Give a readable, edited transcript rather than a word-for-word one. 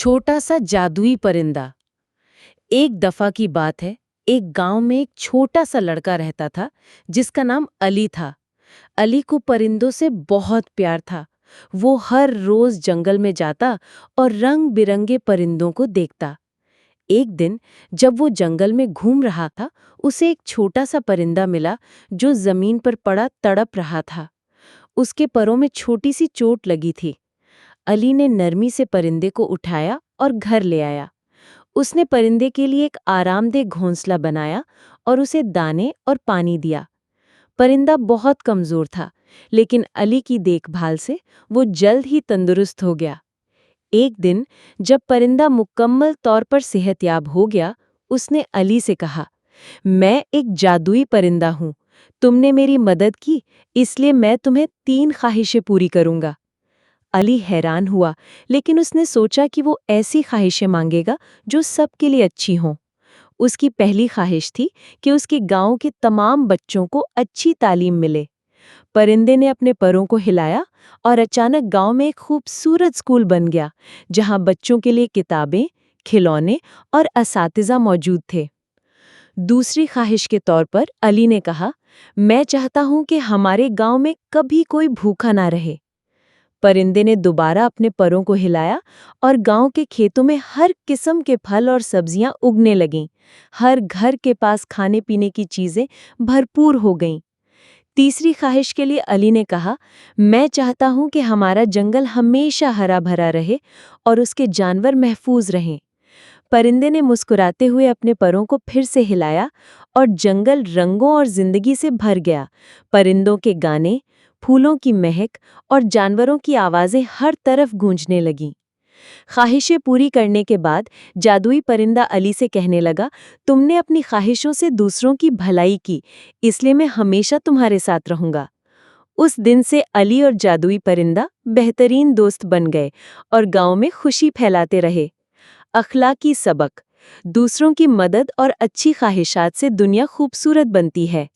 छोटा सा जादुई परिंदा। एक दफा की बात है, एक गांव में एक छोटा सा लड़का रहता था जिसका नाम अली था। अली को परिंदों से बहुत प्यार था। वो हर रोज जंगल में जाता और रंग बिरंगे परिंदों को देखता। एक दिन जब वो जंगल में घूम रहा था, उसे एक छोटा सा परिंदा मिला जो जमीन पर पड़ा तड़प रहा था। उसके पैरों में छोटी सी चोट लगी थी। अली ने नरमी से परिंदे को उठाया और घर ले आया। उसने परिंदे के लिए एक आरामदेह घोंसला बनाया और उसे दाने और पानी दिया। परिंदा बहुत कमजोर था, लेकिन अली की देखभाल से वो जल्द ही तंदुरुस्त हो गया। एक दिन जब परिंदा मुकम्मल तौर पर सेहतयाब हो गया, उसने अली से कहा, मैं एक जादुई परिंदा हूँ। तुमने मेरी मदद की, इसलिए मैं तुम्हें 3 ख्वाहिशें पूरी करूंगा। अली हैरान हुआ, लेकिन उसने सोचा कि वो ऐसी ख्वाहिशें मांगेगा जो सबके लिए अच्छी हों। उसकी पहली ख्वाहिश थी कि उसके गांव के तमाम बच्चों को अच्छी तालीम मिले। परिंदे ने अपने परों को हिलाया और अचानक गांव में एक खूबसूरत स्कूल बन गया, जहां बच्चों के लिए किताबें, खिलौने और असातिज़ा मौजूद थे। दूसरी ख्वाहिश के तौर पर अली ने कहा, मैं चाहता हूं कि हमारे गांव में कभी कोई भूखा ना रहे। परिंदे ने दोबारा अपने परों को हिलाया और गांव के खेतों में हर किस्म के फल और सब्जियां उगने लगीं। हर घर के पास खाने पीने की चीजें भरपूर हो गईं। तीसरी ख्वाहिश के लिए अली ने कहा, मैं चाहता हूं कि हमारा जंगल हमेशा हरा भरा रहे और उसके जानवर महफूज रहें। परिंदे ने मुस्कुराते हुए अपने परों को फिर से हिलाया और जंगल रंगों और जिंदगी से भर गया। परिंदों के गाने, फूलों की महक और जानवरों की आवाजें हर तरफ गूंजने लगीं। ख्वाहिशें पूरी करने के बाद जादुई परिंदा अली से कहने लगा, तुमने अपनी ख्वाहिशों से दूसरों की भलाई की, इसलिए मैं हमेशा तुम्हारे साथ रहूंगा। उस दिन से अली और जादुई परिंदा बेहतरीन दोस्त बन गए और गांव में खुशी फैलाते रहे। अखलाकी सबक: दूसरों की मदद और अच्छी ख्वाहिशात से दुनिया खूबसूरत बनती है।